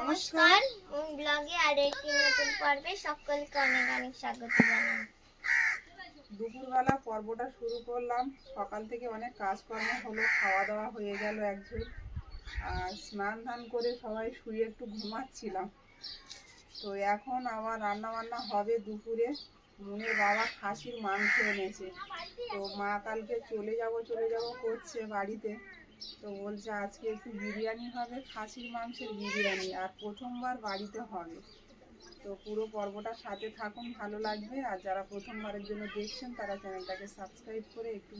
নমস্কার, ব্লগে আর একটি নতুন পর্বে সকলকে অনেক অনেক স্বাগত জানাই। দুপুরবেলা পর্বটা শুরু করলাম। সকাল থেকে অনেক কাজকর্ম হলো, খাওয়া দাওয়া হয়ে গেল একজন, আর স্নান ধান করে সবাই শুয়ে একটু ঘুমাচ্ছিলাম। তো এখন আবার রান্না বান্না হবে দুপুরে। মুনের বাবা খাসির মাংস এনেছে, তো মা কালকে চলে যাব করছে বাড়িতে। তো বলছে আজকে একটু বিরিয়ানি হবে, খাসির মাংসের বিরিয়ানি, আর প্রথমবার বাড়িতে হবে। তো পুরো পর্বটার সাথে থাকুন, ভালো লাগবে। আর যারা প্রথমবারের জন্য দেখছেন তারা চ্যানেলটাকে সাবস্ক্রাইব করে একটু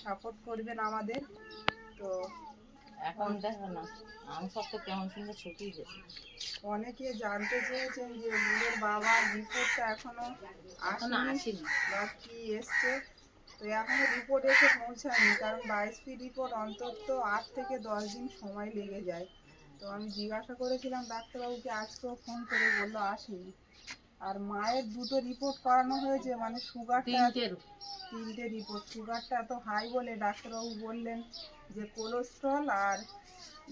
সাপোর্ট করবেন আমাদের। তো এখন দেখো না সব তো কেমন সুন্দর শুকিয়ে গেছে। অনেকে জানতে চেয়েছেন যে মুনের বাবার রিপোর্টটা এখনো আসেনি বা কি এসছে। তো এখনো রিপোর্ট এসে পৌঁছায়নি, কারণ বায়োপসি রিপোর্ট অন্তত 8 থেকে 10 দিন সময় লেগে যায়। তো আমি জিজ্ঞাসা করেছিলাম ডাক্তারবাবুকে, আজকেও ফোন করে বললো আসেনি। আর মায়ের দুটো রিপোর্ট করানো হয়েছে, মানে সুগারটা 3টে রিপোর্ট, সুগারটা এত হাই বলে ডাক্তারবাবু বললেন যে কোলেস্ট্রল আর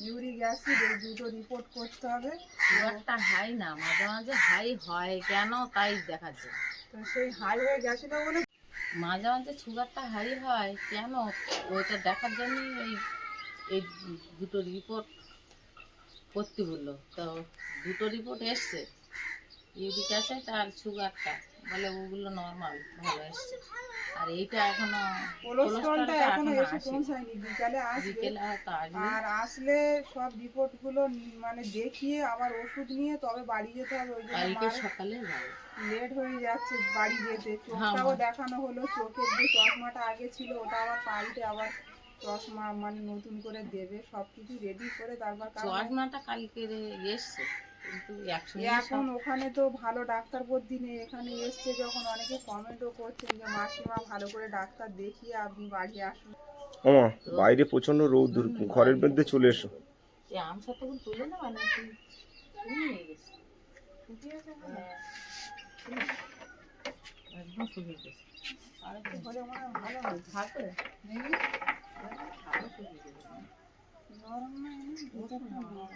ইউরিক অ্যাসিড এই দুটো রিপোর্ট করতে হবে। সুগারটা হাই না, মাঝে মাঝে হাই হয় কেন তাই দেখাচ্ছে। তো সেই হাই হয়ে গেছিল বলে মাঝে মাঝে সুগারটা হাই হয় কেন ওইটা দেখার জন্যই এই দুটো রিপোর্ট করতে বললো। তো দুটো রিপোর্ট এসছে, ইউরিক অ্যাসিড আর সুগারটা, বলে ওগুলো নর্মাল ভালো এসছে। আর এইটা এখনো কোলেস্ট্রলটা এখনো এসে পৌঁছায়নি, বিকালে আসবে। আর আসলে সব রিপোর্টগুলো মানে দেখিয়ে আবার ওষুধ নিয়ে তবে বাড়ি যেতে হবে। ওই জন্য সকালে লেট হয়ে যাচ্ছে বাড়ি যেতে। চোখটাও দেখানো হলো, চোখের যে চশমাটা আগে ছিল ওটা আবার পাল্টে আবার চশমা মানে নতুন করে দেবে। সব কিছু রেডি করে তারপর চশমাটা কালকে এসছে, কিন্তু এখন ওখানে তো ভালো ডাক্তার বদ্যি নেই। এখানে এসছে যখন অনেকে কমেন্টও করছেন যে মাসিমা ভালো করে ডাক্তার দেখিয়ে আপনি বাড়ি আসুন। বাইরে প্রচন্ড রোদ, ঘরের মধ্যে চলে এসো। আম সব তখন তুলে না মানে শুকিয়ে গেছে, একদম শুকিয়ে গেছে। আর একটু হলে মনে হয় ভালো হয়, থাকে ভালো শুকিয়ে গেছে, নরম না ভিতরটা নরম।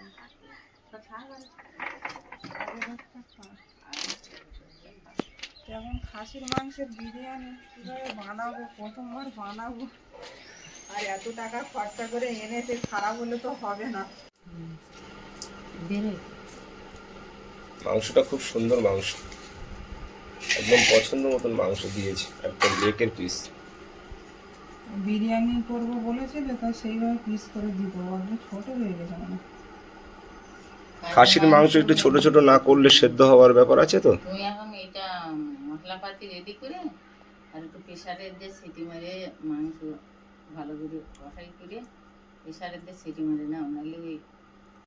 যেমন খাসির মাংসের বিরিয়ানি কীভাবে বানাবো, প্রথমবার বানাবো, আর এত টাকা খরচা করে এনেছে, খারাপ হলে তো হবে না। মাংসটা খুব সুন্দর মাংস, একদম পছন্দ মতন মাংস দিয়েছে, একদম লেকের পিস। বিরিয়ানি করবো বলেছিল, তো সেইভাবে পিস করে দিব। একদম ছোট হয়ে গেছে মানে। খাসির মাংস একটু ছোট ছোট না করলে সেদ্ধ হওয়ার ব্যাপার আছে। তো তুমি এখন এটা মশলাপাতি রেডি করে আর একটু প্রেসারে দিয়ে সিটি মেরে মাংস ভালো করে কষাই করে প্রেসারে দিয়ে সিটি মেরে নাও, নাহলে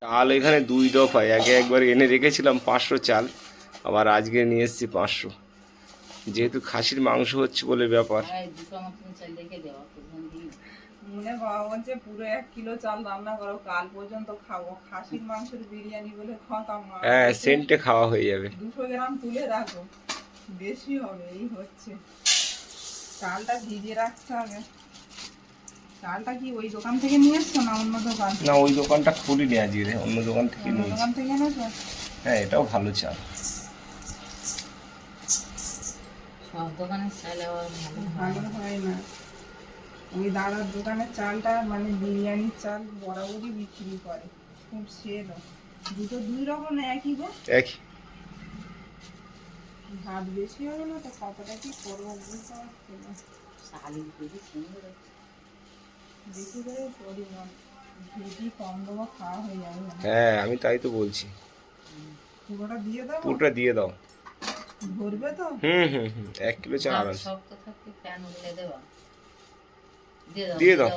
চাল এখানে 2 দফায়, একবার এনে রেখেছিলাম 500 চাল, আবার আজকে নিয়ে এসেছি 500, যেহেতু খাসির মাংস হচ্ছে বলে ব্যাপার। 200 মতন চাল রেখে দেওয়া। মনে বাবা বলছে পুরো 1 কিলো চাল রান্না করো, কাল পর্যন্ত খাবো। খাসির মাংসের বিরিয়ানি বলে খতাম। হ্যাঁ, সেন্টে খাওয়া হয়ে যাবে। 200 গ্রাম তুলে রাখো, বেশি হবে। এই হচ্ছে, চালটা ভিজিয়ে রাখতে হবে। চালটা কি ওই দোকান থেকে নিয়ে এসছো না অন্য দোকান? না, ওই দোকানটা খুলিনি আজকে, অন্য দোকান থেকে নিয়েছি। দোকান থেকে এনেছো? হ্যাঁ, এটাও ভালো চাল। সব দোকানের চাল আবার ভালো হয় না। ওই দাদার দোকানের চালটা মানে বিরিয়ানির চাল বরাবরই বিক্রি করে, খুব সেল। দুটো 2 রকম একই গো, একই। ভাত বেশি হবে না তো কতটা কি করবো বুঝতে পারছি না। শালির বেশি সুন্দর বেশি করে পরিমাণ বেশি কম দেবো, খাওয়া হয়ে যাবে। হ্যাঁ, আমি তাই তো বলছি, পুরোটা দিয়ে দাও। পুরোটা দিয়ে দাও। ভরবে তো? হুম, 1 কিলো চাল আরাম শক্ত থাকতে প্যান উঠলে দেওয়া, দিয়ে দাও।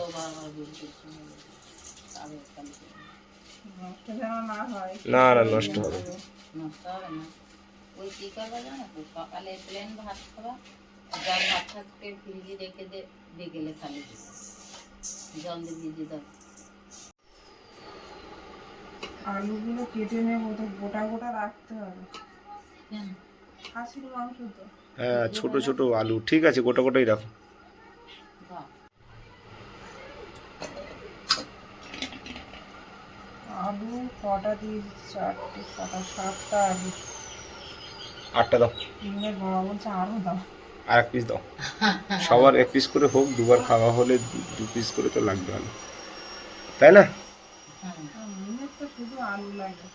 নষ্ট যেন না হয়। না, নষ্ট হবে। নষ্ট হবে না। ওই কি করবা জানো তো, সকালে প্লেন ভাত খাবা, জল ভাত থাকতে ফ্রিজে রেখে বিকেলে খালি জল দিয়ে ভিজিয়ে দাও। আলুগুলো কেটে নেবো, তো গোটা গোটা রাখতে হবে। কেন? খাসির মাংস তো। হ্যাঁ, ছোট ছোট আলু, ঠিক আছে, গোটা গোটাই রাখো। আলু কটা দিয়ে? 4টে, কটা, 7টা আলু। 8টা দাও, নিমের বাবা বলছে আরও দাও। আর 1 পিস দাও। সবার 1 পিস করে হোক, দুবার খাওয়া হলে 2 পিস করে তো লাগবে আলু, তাই না? আর নিমের তো শুধু আলু লাগে।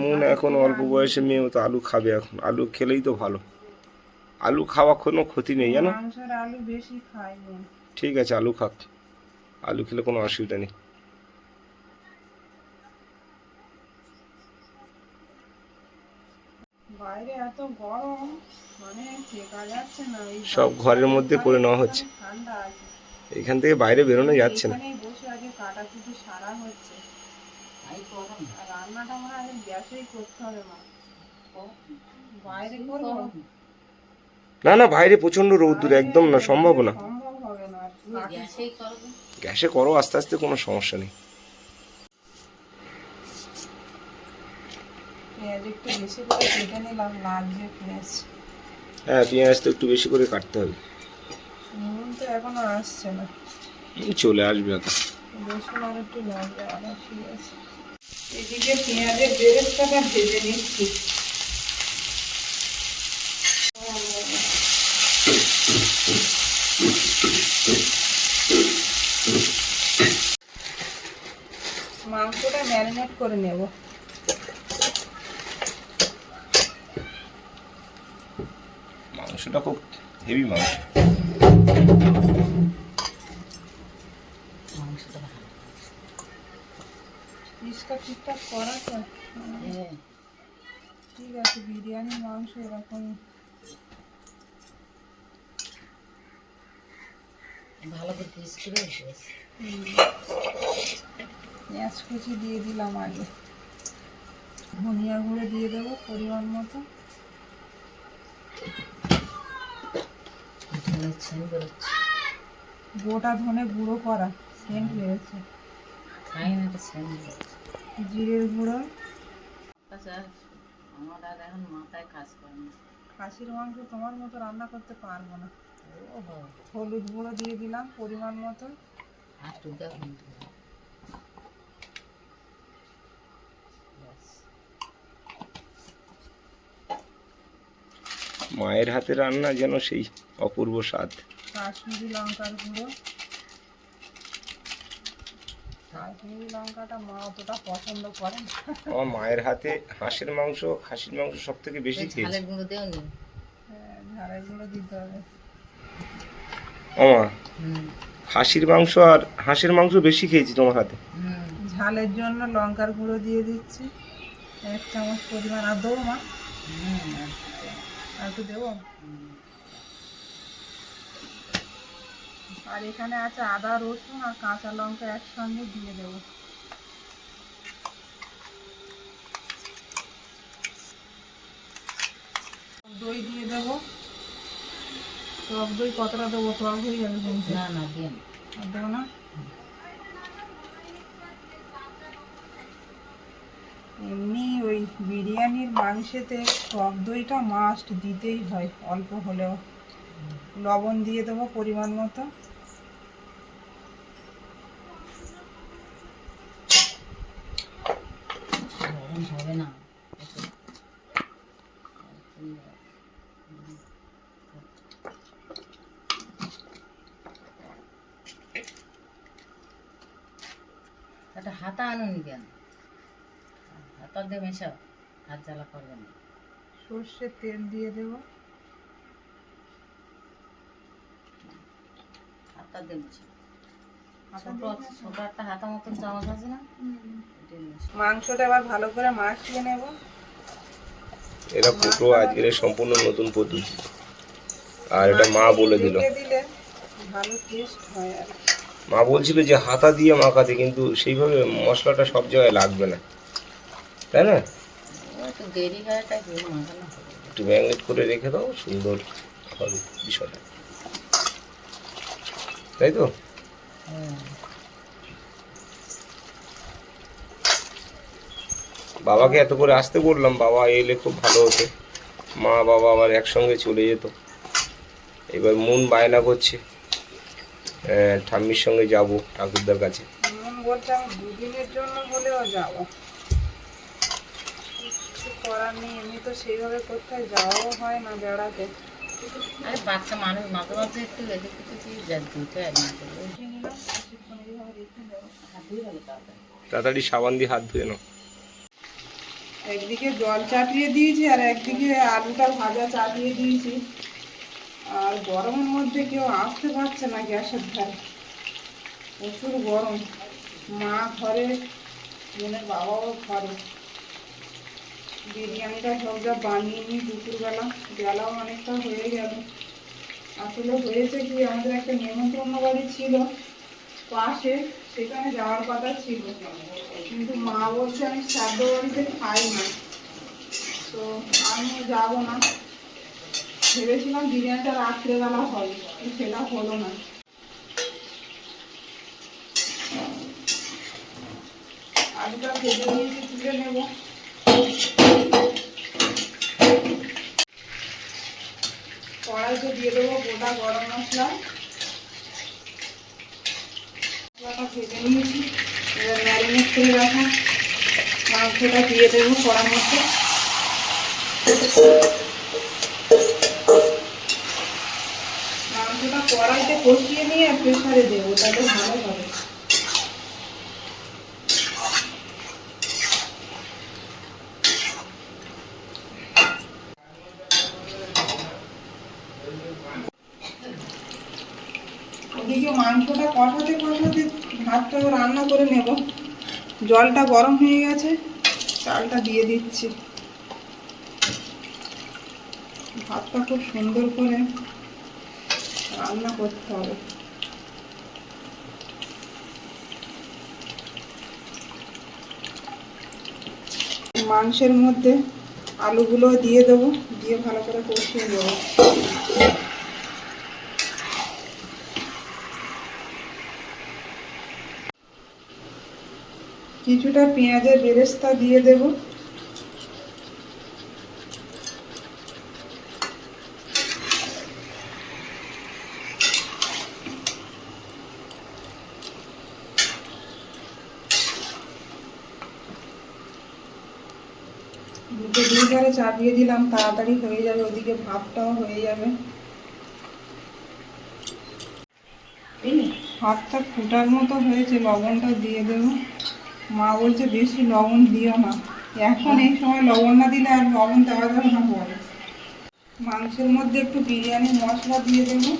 মন এখন অল্প বয়সে মেয়েও তো আলু খাবে, এখন আলু খেলেই তো ভালো। আলু খাওয়া কোনো ক্ষতি নেই জানো। মাংসের আলু বেশি খাই নি। ঠিক আছে, আলু খাক, আলু খেলে কোনো অসুবিধা নেই। বাইরে এত গরম, মানে টেকা যাচ্ছে না। এই সব ঘরের মধ্যে করে নেওয়া হচ্ছে, ঠান্ডা আছে। এখান থেকে বাইরে বেরোনো যাচ্ছে না। এখানেই বসে আগে কাটাকুটি সারা হচ্ছে। আর রান্নাটা আমার আগে গ্যাসেই করতে হবে মা। বাইরে করবো? না না, বাইরে প্রচন্ড রৌদ্র, একদম না, সম্ভব না। সম্ভব হবে না। গ্যাসেই করবো। গ্যাসে করো আস্তে আস্তে, কোনো সমস্যা নেই। পেঁয়াজ একটু বেশি করে কেটে নিলাম, লাগবে পেঁয়াজ। হ্যাঁ, পেঁয়াজ তো একটু বেশি করে কাটতে হবে। নুন তো এখনো আসছে না, চলে আসবে এখন। রসুন আর একটু লাগবে, আবার ঠিক আছে। এদিকে পেঁয়াজের বেরেস্তাটা ভেজে নিচ্ছি। মাংসটা ম্যারিনেট করে নেব। মাংসটা খুব হেভি মাংস। মাংসটা ভালো। পিসটা ঠিকঠাক করা তো? হ্যাঁ, ঠিক আছে, বিরিয়ানি মাংস এরকম। ভালো করে পিস করে দিয়েছি। পেঁয়াজ কুচি দিয়ে দিলাম আগে, ধনিয়া গুঁড়ো দিয়ে দেবো পরিমাণ মতো। ধনের ছেন বেরোচ্ছে। গোটা ধনে গুঁড়ো করা, সেন্ট বেরোচ্ছে। খাই না, একটা ছেন বেরোচ্ছে। জিরের গুঁড়ো। আচ্ছা, আমার আর এখন মাথায় কাজ করে না। খাসির মাংস তোমার মতো রান্না করতে পারবো না। ওহো, হলুদ গুঁড়ো দিয়ে দিলাম পরিমাণ মতো। আর টুকা কিন্তু মায়ের হাতে রান্না যেন সেই অপূর্ব স্বাদ। কাশ্মীরি লঙ্কার গুঁড়ো। কাশ্মীরি লঙ্কাটা মা অতটা পছন্দ করে না। আমার মায়ের হাতে হাঁসের মাংস, খাসির মাংস সব থেকে বেশি খেয়েছি। ঝালের গুঁড়ো দেও নি? হ্যাঁ, ঝালের গুঁড়ো দিতে হবে। আমা, খাসির মাংস আর হাঁসের মাংস বেশি খেয়েছি তোমার হাতে। ঝালের জন্য লঙ্কার গুঁড়ো দিয়ে দিচ্ছি 1 চামচ পরিমাণ। আর দেবো মা? আর একটু দেবো। আর এখানে আছে আদা, রসুন আর কাঁচা লঙ্কা একসঙ্গে দিয়ে দেবো। দই দিয়ে দেবো। টক দই কতটা দেবো? টক হয়ে যাবে কিন্তু। না না, দিন। আর দেবো না? এমনি ওই বিরিয়ানির মাংসেতে টক দইটা মাস্ট দিতেই হয়, অল্প হলেও। লবণ দিয়ে দেবো পরিমাণ মতো। গরম হবে না। একটা হাতা আনুনি কেন? হাতা দিয়ে মেশাও, হাত জ্বালা করবে না। সর্ষের তেল দিয়ে দেবো। হাতা দিয়ে মেশাও। হাতা ছোট দিয়ে মেশাও? ছোট একটা হাতা মতন চামচ আছে না? এটা মেশাও। মাংসটা এবার ভালো করে মাখিয়ে নেব। এরা পুরো আজকের সম্পূর্ণ নতুন পদ্ধতি, আর এটা মা বলে দিল। রেখে দিলে ভালো টেস্ট হয়। আর মা বলছিল যে হাতা দিয়ে মাখাতে, কিন্তু সেইভাবে মশলাটা সব জায়গায় লাগবে না, তাই না? ও একটু দেরি হয়, তাই দিয়ে মাখানো হবে। একটু ম্যাগনেট করে রেখে দাও, সুন্দর হবে বিষয়টা, তাই তো? হ্যাঁ। বাবাকে এত করে আসতে বললাম, বাবা এলে খুব ভালো হতো, মা বাবা আবার একসঙ্গে চলে যেত। এবার মন বায়না করছে ঠাম্মির সঙ্গে যাব ঠাকুরদার কাছে। মন বলছে আমি দুদিনের জন্য হলেও যাব, কিছু করার নেই। এমনি তো সেইভাবে কোথায় যাওয়াও হয় না বেড়াতে। আরে বাচ্চা মানুষ মাঝে মাঝে একটু এদিক কিছু দিতে হয় না করলে। উঠে নিলাম, কিছুক্ষণ এইভাবে রেখে দেবো। হাত ধুয়ে গেলো তাড়াতাড়ি। তাড়াতাড়ি সাবান দিয়ে হাত ধুয়ে নাও। একদিকে জল চাপিয়ে দিয়েছি আর একদিকে আলুটা ভাজা চাপিয়ে দিয়েছি। আর গরমের মধ্যে কেউ আসতে পারছে না গ্যাসের ধারে, প্রচুর গরম। মা ঘরে, বোনের বাবাও ঘরে। বিরিয়ানিটা সব যা বানিয়ে নিই দুপুরবেলা, বেলাও অনেকটা হয়ে গেল। আসলে হয়েছে কি, আমাদের একটা নেমন্তন্ন বাড়ি ছিল পাশে, সেখানে যাওয়ার কথা ছিল, কিন্তু মা বলছে আমি শ্রাদ্ধ বাড়িতে খাই না, তো আমিও যাবো না। ভেবেছিলাম বিরিয়ানিটা রাত্রেবেলা হবে, কিন্তু সেটা হলো না। আলুটা ভেজে নিয়েছি, তুলে নেব। কড়াইতে দিয়ে দেবো গোটা গরম মশলা। মশলাটা ভেজে নিয়েছি, এবার ম্যারিনেট করে রাখা মাংসটা দিয়ে দেবো কড়ার মধ্যে। মাংসটা কড়াইতে কষিয়ে নিয়ে প্রেসারে দেবো, তাহলে ভালো হবে। ওদিকে মাংসটা কষাতে কষাতে ভাতটাও রান্না করে নেব। জলটা গরম হয়ে গেছে, চালটা দিয়ে দিচ্ছি। ভাতটা খুব সুন্দর করে রান্না করতে হবে। মাংসের মধ্যে আলুগুলো দিয়ে দেবো, দিয়ে ভালো করে কষিয়ে দেবো। কিছুটা পেঁয়াজের বেরেস্তা দিয়ে দেব। দুটো দুই ধারে চাপিয়ে দিলাম, তাড়াতাড়ি হয়ে যাবে, ওদিকে ভাতটাও হয়ে যাবে। ভাতটা ফুটার মতো হয়েছে, লবণটা দিয়ে দেবো। মা বলছে বেশি লবণ দিও না, এখন এই সময় লবণ না দিলে আর লবণ দেওয়া যাবে না পরে। মাংসের মধ্যে একটু বিরিয়ানি মশলা দিয়ে দেবো।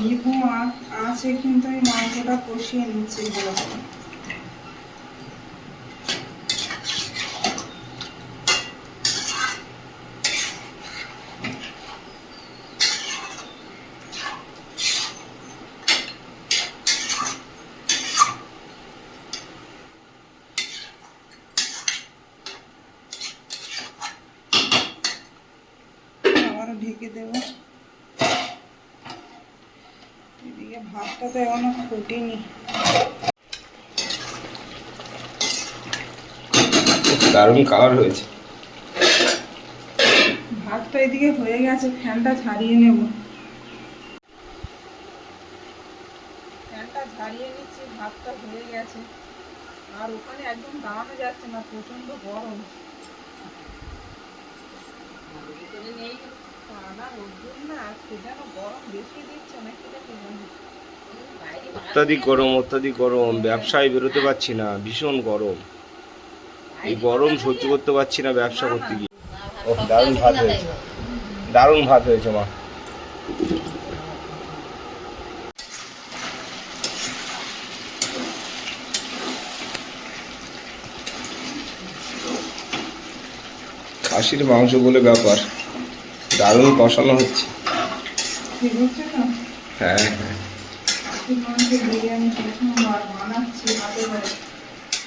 লিবু আছে, কিন্তু এই মাংসটা কষিয়ে নিচ্ছি ভালো করে। আবারও ঢেকে দেবো। এদিকে ভাতটা তো এখনো ফুটেনি। দারুণ কালার হয়েছে। ভাতটা এদিকে হয়ে গেছে, ফ্যানটা ছাড়িয়ে নেব। ফ্যানটা ছাড়িয়ে নিচ্ছি, ভাতটা হয়ে গেছে। আর ওখানে একদম দাঁড়ানো যাচ্ছে না, প্রচন্ড গরম। টানা রোদ্দুর না, আজকে যেন গরম বেশি দিচ্ছে নাকি দেখি। অত্যাধিক গরম, অত্যাধিক গরম, ব্যবসায় বেরোতে পারছি না, ভীষণ গরম। এই গরম সহ্য করতে পারছি না ব্যবসা করতে গিয়ে। ও দারুণ ভাত হয়েছে, দারুণ ভাত হয়েছে মা। খাসির মাংস বলে ব্যাপার, দারুণ কষানো হচ্ছে। ঠিক হচ্ছে তো? হ্যাঁ হ্যাঁ বিরিয়ানি প্রথমবার বানাচ্ছি হাতে করে।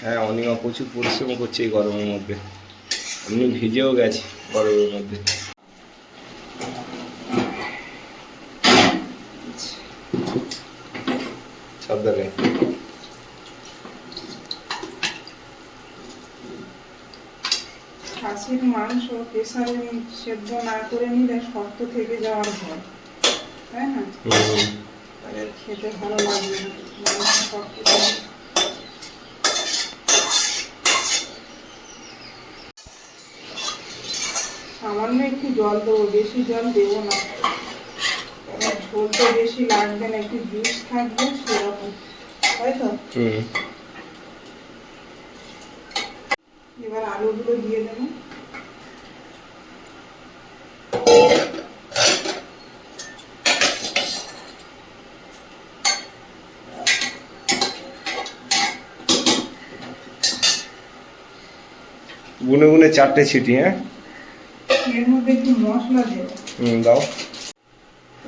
হ্যাঁ, অনিমা প্রচুর পরিশ্রম করছে এই গরমের মধ্যে। আমি ভিজেও গেছি গরমের মধ্যে। সাবধানে। খাসির মাংস প্রেসারে সেদ্ধ না করে নিলে শক্ত থেকে যাওয়ার ভয়, তাই না? তাহলে খেতে ভালো লাগবে না, মাংস শক্ত থাকে। সামান্য একটু জল দেবো, বেশি জল দেবো না, কারণ ঝোল তো বেশি লাগবে না, একটু জুস থাকবে সেরকম, তাই তো? এবার আলুগুলো দিয়ে দেবো। গুনে গুনে 4টে ছিটি। হ্যাঁ, এর মধ্যে একটু মশলা দেবো, দাও।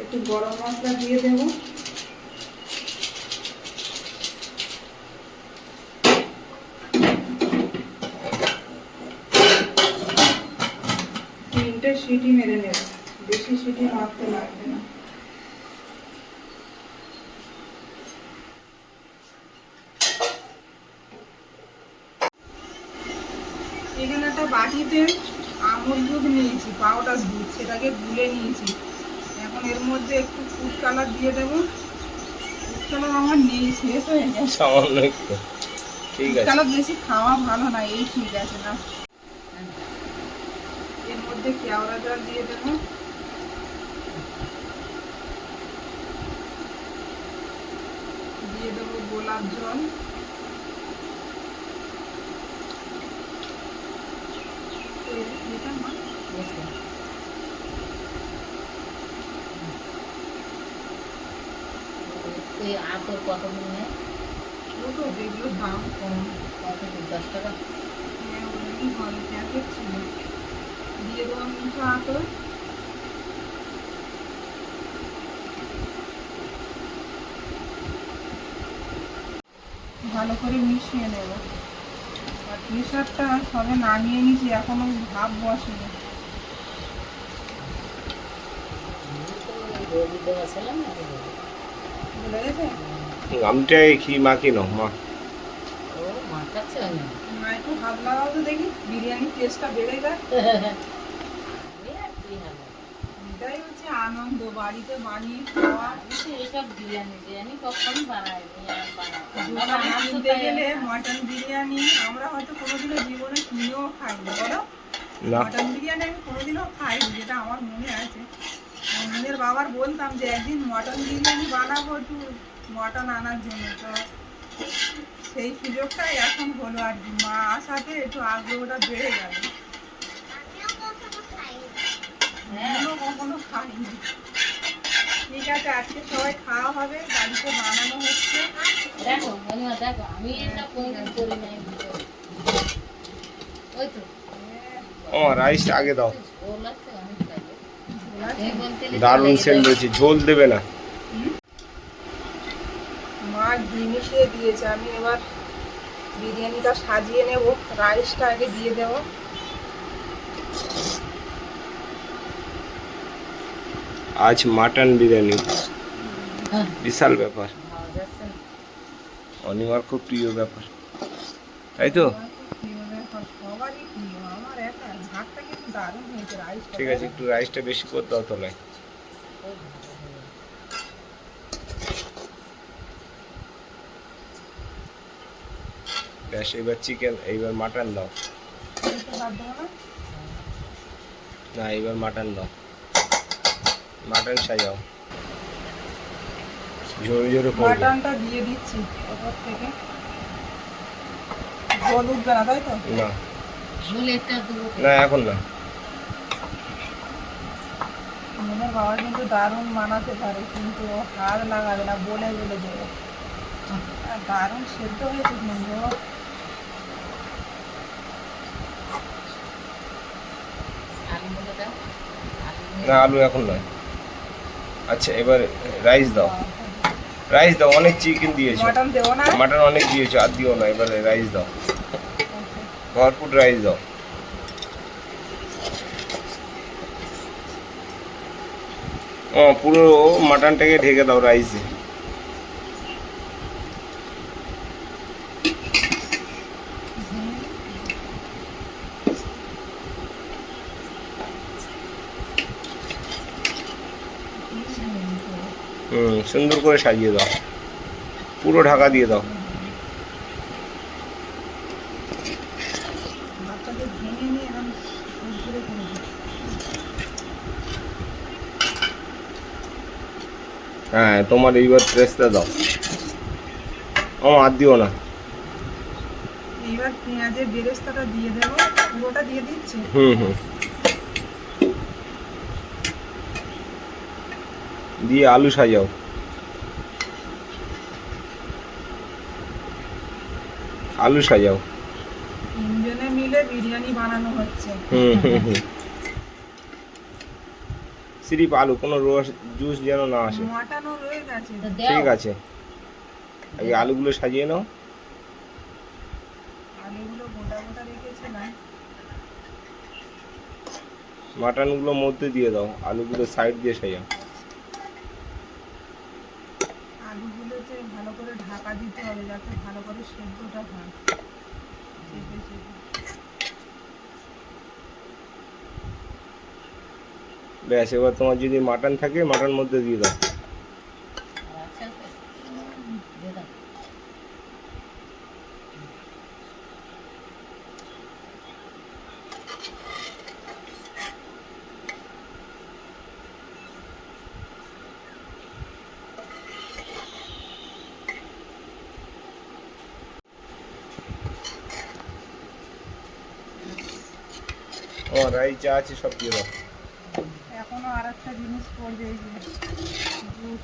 একটু গরম মশলা দিয়ে দেবো, তিনটে সিটি মেরে নেব, বেশি সিটি মারতে লাগবে না। এখানে একটা বাটিতে আমুল দুধ নিয়েছি, পাউডার দুধ, সেটাকে গুলে নিয়েছি। এখন এর মধ্যে একটু ফুড কালার দিয়ে দেবো। ফুড কালার আমার নেই, শেষ হয়ে গেছে। সামান্য একটু, ঠিক ফুড আছে। কালার বেশি খাওয়া ভালো না, এই ঠিক আছে না। এর মধ্যে কেওড়া জল দিয়ে দেবো, দিয়ে দেবো গোলাপ জল, এটা মা এই আতর কত নিয়ে তো যেগুলো দাম কম, কত 10 টাকা? হ্যাঁ ওই ভালো প্যাকেট ছিল। দিয়ে দেবো মিঠা আতর, ভালো করে মিশিয়ে নেব। আর প্রেশারটা সবে নামিয়ে নিয়েছি, এখনো ভাপ বসেনি। রবি দেওয়া ছিল না, বলে গেছে গামটায় কি মাখি নাও মা। ও মাখাচ্ছে না। মা একটু হাত লাগাও তো দেখি, বিরিয়ানির টেস্টটা বেড়ে যায়। এটাই হচ্ছে আনন্দ, বাড়িতে বানিয়ে খাওয়া। এইসব বিরিয়ানি কখনো বানাইনি, আর দোকানে কিনতে গেলে মটন বিরিয়ানি আমরা হয়তো কোনোদিনও জীবনে কিনেও খাইনি, বলো? না, মটন বিরিয়ানি আমি কোনোদিনও খাইনি, যেটা আমার মনে আছে। নিজের বাবার বলতাম যে একদিন মটন বিরিয়ানি বানাবো, একটু মটন আনার জন্য। তো সেই সুযোগটাই এখন হলো আর কি, মা আসাতে একটু আগ্রহটা বেড়ে গেল। কখনো খাইনি। ঠিক আছে, আজকে সবাই খাওয়া হবে, বাড়িতে বানানো হচ্ছে। দেখো মনিমা, দেখো আমি এটা কোনোদিন করি নাই। ওই তো ও রাইস আগে দাও। ঝোল আছে অনেক লাগে। এই বলতে দারুণ সেন্ট রয়েছে, ঝোল দেবে না। মা ঘি মিশিয়ে দিয়েছে, আমি এবার বিরিয়ানিটা সাজিয়ে নেব। রাইসটা আগে দিয়ে দেব। আজ মাটন বিরিয়ানি, বিশাল ব্যাপার, খাওয়া যাচ্ছে না। অনিমার খুব প্রিয় ব্যাপার, তাই তো? সবারই প্রিয়, আমার একা। ভাতটা কিন্তু দারুণ হয়েছে, রাইসটা। ঠিক আছে, একটু রাইসটা বেশি করে দাও তলায়। ব্যাস, এবার চিকেন, এইবার মাটন দাও। একটু ভাত দেবো না? না, এবার মাটন দাও, মাটন সাজাও, জোরে জোরে করবে। মাটনটা দিয়ে দিচ্ছি ওপর থেকে। ঝোল উঠবে না, তাই তো? না ঝোল একটা দেবো। না, এখন না। মনের বাবা কিন্তু দারুণ বানাতে পারে, কিন্তু ও হাত লাগাবে না, বলে বলে দেবে। আর দারুণ সেদ্ধ হয়েছে কিন্তু। আলুগুলো দাও। না, আলু এখন নয়। আচ্ছা, এবার রাইস দাও, রাইস দাও। অনেক চিকেন দিয়েছো, মাটন দেবো না? মাটন অনেক দিয়েছো, আর দিও না। এবার রাইস দাও, ভরপুর রাইস দাও। ও পুরো মাটনটাকে ঢেকে দাও রাইসে। সুন্দর করে সাজিয়ে দাও, পুরো ঢাকা দিয়ে দাও। বাচ্চাকে ভেঙে নিয়ে এখন ঝুরঝুরে করে দিই। হ্যাঁ, তোমার এইবার প্রেসটা দাও। ও আর দিও না। এইবার পেঁয়াজের বেরেস্তাটা দিয়ে দেবো, পুরোটা দিয়ে দিচ্ছি। দিয়ে আলু সাজাও। আলু সাজাও। তিনজনে মিলে বিরিয়ানি বানানো হচ্ছে। সিরিপ আলু, কোনো রস জুস যেন না আসে। মাটানো রয়ে গেছে। তো দাও। ঠিক আছে, এই আলুগুলো সাজিয়ে নাও। আলুগুলো গোটা গোটা রেখেছিলাম। মাটনগুলো মধ্যে দিয়ে দাও, আলুগুলো সাইড দিয়ে সাজাও। আলুগুলোতে ভালো করে ঢাকা দিতে হবে যাতে ভালো করে সেদ্ধটা হয়। চেপে চেপে। ব্যাস, এবার তোমার যদি মাটন থাকে মাটন মধ্যে দিয়ে দাও। আচ্ছা, দিয়ে দাও। ও রাই যা আছে সব দিয়ে দাও। এখনো আর একটা জিনিস পড়বে, এই যে দুধ।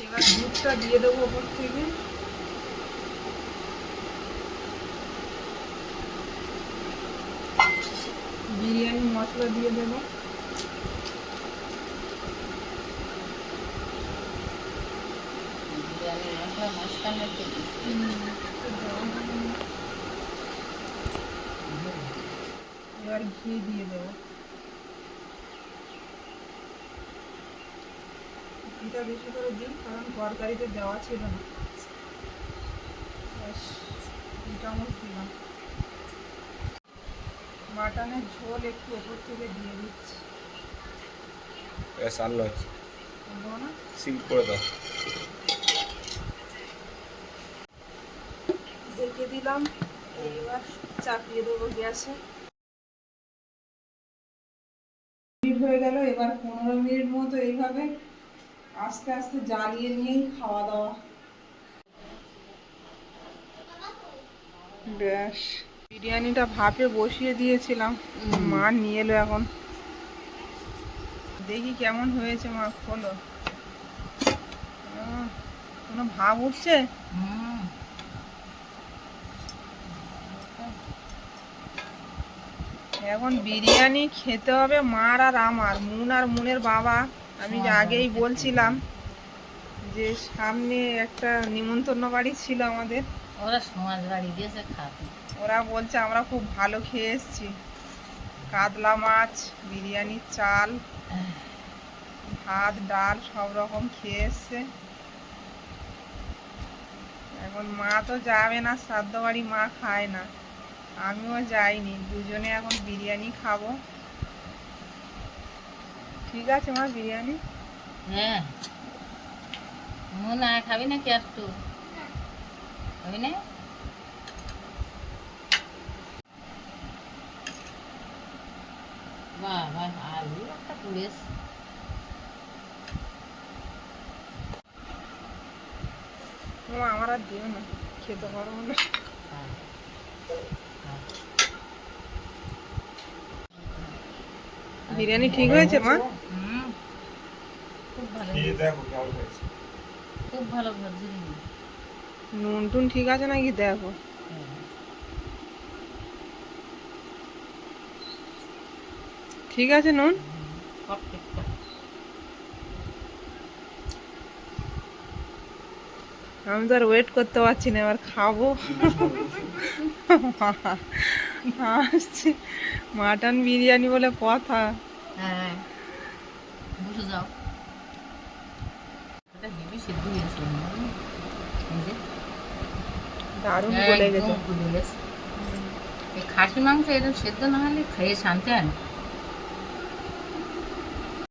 এবার দুধটা দিয়ে দেবো ওপর থেকে। বিরিয়ানি মশলা দিয়ে দেবো। বিরিয়ানি মশলা মাঝখানে দিই। এবার ঘি দিয়ে দেবো। ঘিটা বেশি করে দিই কারণ তরকারিতে দেওয়া ছিল না। ব্যাস, 2 চামচ দিলাম। মাটনের ঝোল একটু ওপর থেকে দিয়ে দিচ্ছি। ব্যাস, আর নয়, দেবো না? সিল করে দাও। ঢেকে দিলাম। এবার চাপিয়ে দেবো গ্যাসে। মিনিট হয়ে গেল, এবার 15 মিনিট মতো এইভাবে আস্তে আস্তে জ্বালিয়ে নিয়েই খাওয়া দাওয়া। ব্যাস, বিরিয়ানিটা ভাপে বসিয়ে দিয়েছিলাম, মা নিয়ে এলো এখন। দেখি কেমন হয়েছে, মা খোলো। কোনো ভাব উঠছে? এখন বিরিয়ানি খেতে হবে মার আর আমার, মুন আর মুনের বাবা। আমি যে আগেই বলছিলাম যে সামনে একটা নিমন্ত্রণ বাড়ি ছিল আমাদের, ওরা সমাজ বাড়ি দিয়েছে খাতে। ওরা বলছে আমরা খুব ভালো খেয়ে এসেছি। কাতলা মাছ, বিরিয়ানির চাল, ভাত, ডাল সব রকম খেয়ে এসছে। এখন মা তো যাবে না শ্রাদ্ধ বাড়ি, মা খায় না, আমিও যাইনি। দুজনে এখন বিরিয়ানি খাবো। ঠিক আছে মা, বিরিয়ানি? হ্যাঁ, না খাবি নাকি আর একটু? খাবি না? বাবা, আলু একটা পুড়েছে। মা আমার আর দিও না, খেতে পারবো না। বিরিয়ানি ঠিক হয়েছে মা? খুব ভালো, দেখো কেমন হয়েছে। খুব ভালো ভাজি। নুন টুন ঠিক আছে নাকি দেখো। ঠিক আছে নুন? সব ঠিকঠাক। আমি তো আর ওয়েট করতে পারছি না, এবার খাবো। আসছে মাটন বিরিয়ানি বলে কথা। হ্যাঁ, বসে যাও। এটা হেভি সিদ্ধ হয়েছিল। দারুণ গলে গেছে। একদম গলে গেছে। এই খাসি মাংস এরকম সেদ্ধ না হলে খেয়ে শান্তি হয় না।